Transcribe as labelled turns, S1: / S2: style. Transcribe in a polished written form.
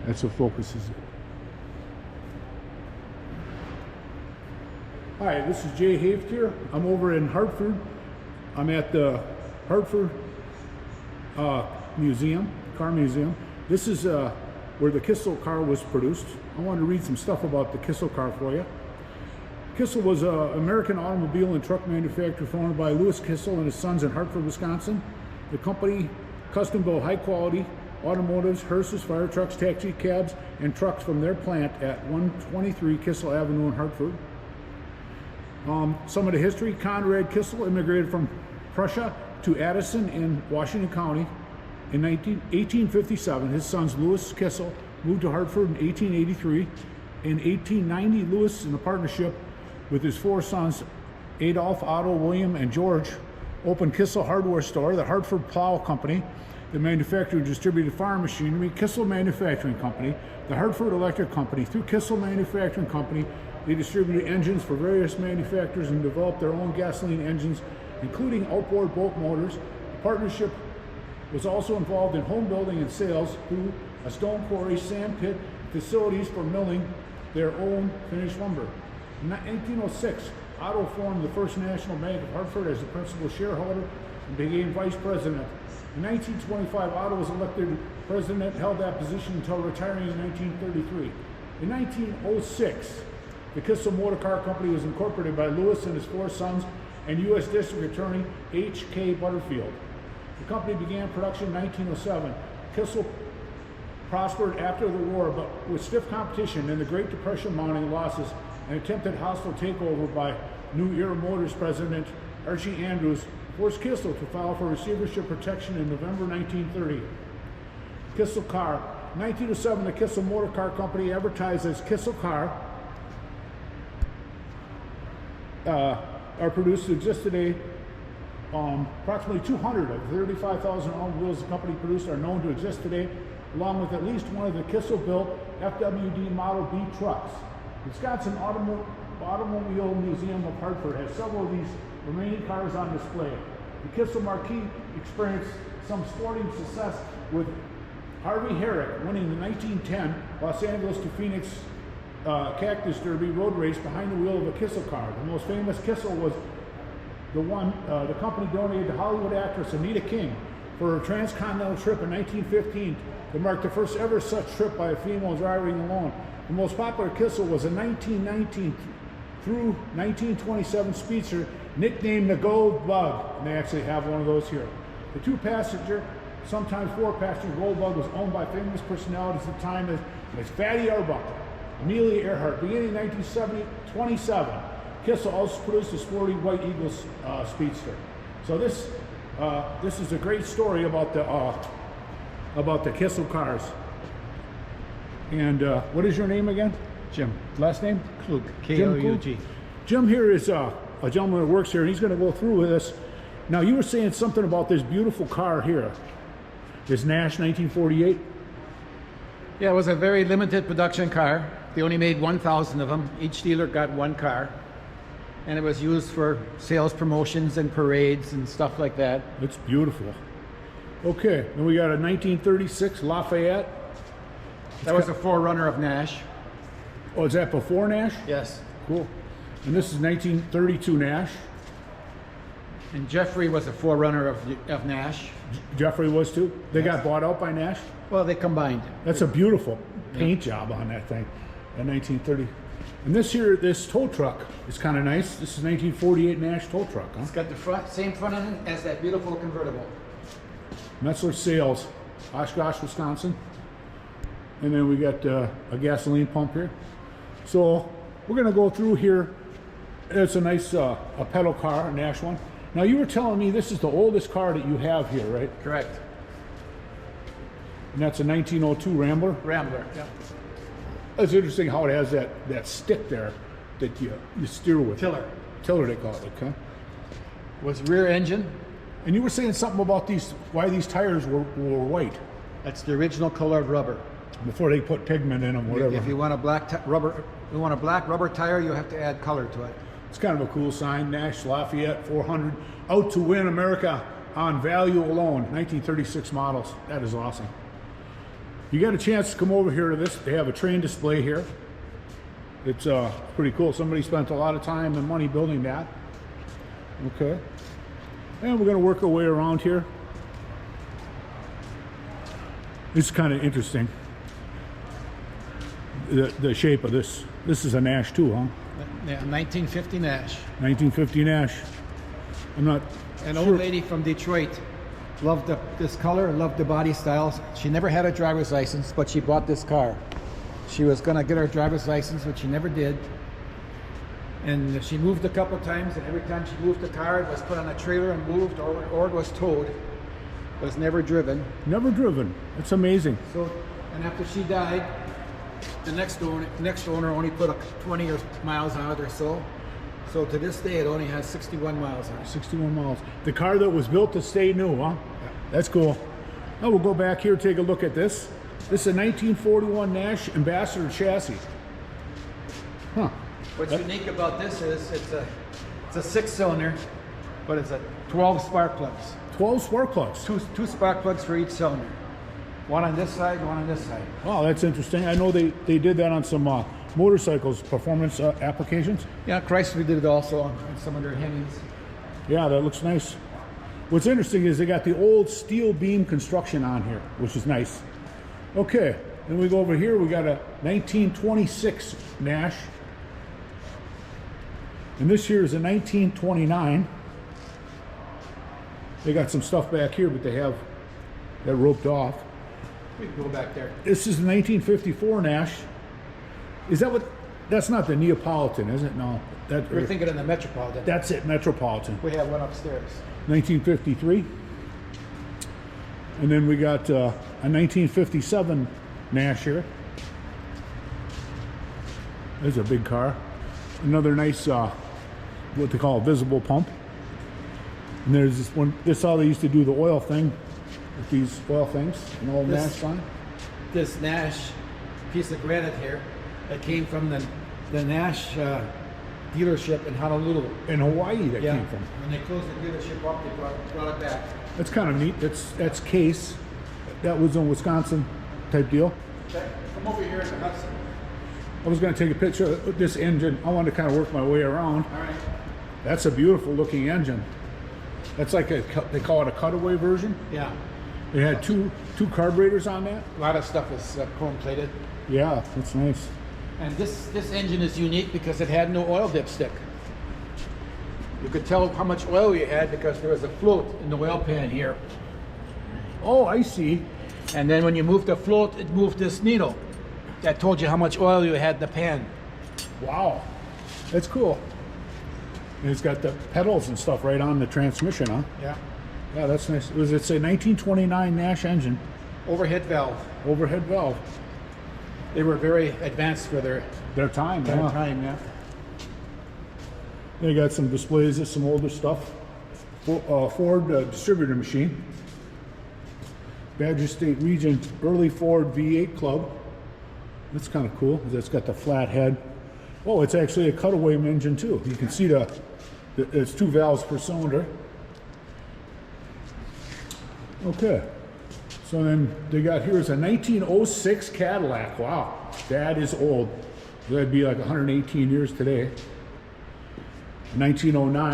S1: That's what focuses it. Hi, this is Jay Haft here. I'm over in Hartford. I'm at the Hartford Museum, Car Museum. This is where the Kissel car was produced. I wanted to read some stuff about the Kissel car for you. Kissel was an American automobile and truck manufacturer founded by Louis Kissel and his sons in Hartford, Wisconsin. The company custom built high quality automotives, hearses, fire trucks, taxi cabs, and trucks from their plant at 123 Kissel Avenue in Hartford. Some of the history: Conrad Kissel immigrated from Prussia to Addison in Washington County in 1857. His sons Louis Kissel moved to Hartford in 1883. In 1890, Louis, in a partnership with his four sons, Adolph, Otto, William, and George, opened Kissel Hardware Store, the Hartford Plow Company, the manufacturer and distributed farm machinery, Kissel Manufacturing Company, the Hartford Electric Company. Through Kissel Manufacturing Company, they distributed engines for various manufacturers and developed their own gasoline engines, including outboard boat motors. The partnership was also involved in home building and sales through a stone quarry, sand pit, facilities for milling their own finished lumber. In 1806, Otto formed the First National Bank of Hartford as the principal shareholder and became vice president. In 1925, Otto was elected president, held that position until retiring in 1933. In 1906, the Kissel Motor Car Company was incorporated by Louis and his four sons and U.S. District Attorney H.K. Butterfield. The company began production in 1907. Kissel prospered after the war, but with stiff competition and the Great Depression mounting losses, an attempted hostile takeover by New Era Motors president Archie Andrews forced Kissel to file for receivership protection in November 1930. Kissel Car. In 1907, the Kissel Motor Car Company advertised as Kissel Car are produced to exist today. Approximately 200 of 35,000 automobiles the company produced are known to exist today, along with at least one of the Kissel-built FWD Model B trucks. The Wisconsin Automobile Museum of Hartford has several of these remaining cars on display. The Kissel Marquis experienced some sporting success, with Harvey Herrick winning the 1910 Los Angeles to Phoenix Cactus Derby road race behind the wheel of a Kissel car. The most famous Kissel was the one the company donated to Hollywood actress Anita King for her transcontinental trip in 1915 to mark the first ever such trip by a female driving alone. The most popular Kissel was a 1919 through 1927 Speedster nicknamed the Gold Bug, and they actually have one of those here. The two-passenger, sometimes four-passenger Gold Bug was owned by famous personalities at the time as Fatty Arbuckle, Amelia Earhart. Beginning in 1927, Kissel also produced a sporty White Eagle Speedster. So this is a great story about the Kissel cars. And what is your name again?
S2: Jim.
S1: Last name?
S2: Klug. K-L-U-G.
S1: Jim here is a gentleman that works here, and he's going to go through with us. Now, you were saying something about this beautiful car here. This Nash 1948?
S2: Yeah, it was a very limited production car. They only made 1,000 of them. Each dealer got one car. And it was used for sales promotions and parades and stuff like that.
S1: It's beautiful. Okay, then we got a 1936 Lafayette.
S2: That was a forerunner of Nash.
S1: Oh, is that before Nash?
S2: Yes.
S1: Cool. And this is 1932 Nash.
S2: And Jeffrey was a forerunner of Nash.
S1: Jeffrey was too? They
S2: Yes.
S1: got bought out by Nash?
S2: Well, they combined.
S1: That's a beautiful paint job on that thing in 1930. And this tow truck is kind of nice. This is 1948 Nash tow truck, huh?
S2: It's got the same front end as that beautiful convertible.
S1: Metzler Sales, Oshkosh, Wisconsin. And then we got a gasoline pump here. So we're going to go through here. It's a nice a pedal car, a Nash one. Now, you were telling me this is the oldest car that you have here, right?
S2: Correct.
S1: And that's a 1902 Rambler?
S2: Rambler, yeah.
S1: It's interesting how it has that stick there that you steer with.
S2: Tiller.
S1: Tiller, they call it, okay?
S2: Was rear engine.
S1: And you were saying something about why these tires were white.
S2: That's the original color of rubber.
S1: Before they put pigment in them, whatever.
S2: If you want a black rubber tire, you have to add color to it.
S1: It's kind of a cool sign. Nash Lafayette 400, out to win America on value alone. 1936 models. That is awesome. You got a chance to come over here to this. They have a train display here. It's pretty cool. Somebody spent a lot of time and money building that. Okay. And we're going to work our way around here. It's kind of interesting. The shape of this. This is a Nash too, huh?
S2: Yeah, 1950 Nash.
S1: 1950 Nash. I'm not
S2: An
S1: sure.
S2: old lady from Detroit loved this color, loved the body styles. She never had a driver's license, but she bought this car. She was gonna get her driver's license, but she never did. And she moved a couple times, and every time she moved the car, it was put on a trailer and moved, or it was towed. It was never driven.
S1: Never driven. It's amazing.
S2: So, and after she died, the next owner only put 20 miles on it or so. So to this day, it only has 61 miles on it.
S1: 61 miles. The car that was built to stay new, huh?
S2: Yeah.
S1: That's cool. Now we'll go back here, take a look at this. This is a 1941 Nash Ambassador chassis. Huh.
S2: What's unique about this is it's a 6-cylinder, but it's a 12 spark plugs.
S1: 12 spark plugs.
S2: Two spark plugs for each cylinder. One on this side, one on this side.
S1: Wow, that's interesting. I know they did that on some motorcycles, performance applications.
S2: Yeah, Chrysler did it also on some of their Hemis.
S1: Yeah, that looks nice. What's interesting is they got the old steel beam construction on here, which is nice. Okay, then we go over here. We got a 1926 Nash. And this here is a 1929. They got some stuff back here, but they have that roped off.
S2: We can go back there.
S1: This is the 1954 Nash. Is that what? That's not the Neapolitan, is it? No.
S2: You're thinking of the Metropolitan.
S1: That's it, Metropolitan.
S2: We have one upstairs.
S1: 1953. And then we got a 1957 Nash here. There's a big car. Another nice, what they call a visible pump. And there's this one. This is how they used to do the oil thing with these oil things. An old Nash sign.
S2: This Nash piece of granite here, that came from the Nash dealership in Honolulu.
S1: In Hawaii that
S2: Yeah.
S1: came from.
S2: When they closed the dealership up, they brought it back.
S1: That's kind of neat. That's Case. That was a Wisconsin type deal.
S2: Okay, come over here in the Hudson.
S1: I was going to take a picture of this engine. I wanted to kind of work my way around.
S2: All right.
S1: That's a beautiful looking engine. That's like they call it a cutaway version.
S2: Yeah.
S1: It had two carburetors on that.
S2: A lot of stuff is chrome plated.
S1: Yeah, that's nice.
S2: And this engine is unique because it had no oil dipstick. You could tell how much oil you had because there was a float in the oil pan here.
S1: Oh, I see.
S2: And then when you moved the float, it moved this needle. That told you how much oil you had in the pan.
S1: Wow, that's cool. And it's got the pedals and stuff right on the transmission, huh?
S2: Yeah.
S1: Yeah, that's nice. It's a 1929 Nash engine,
S2: Overhead valve.
S1: overhead valve.
S2: They were very advanced for their
S1: Time,
S2: time, yeah.
S1: They got some displays of some older stuff. Ford distributor machine. Badger State Region early Ford V8 Club. That's kind of cool. It's got the flat head. Oh, it's actually a cutaway engine too. You can see it's 2 valves per cylinder. Okay. So then they got here's a 1906 Cadillac. Wow, that is old. That'd be like 118 years today. 1909.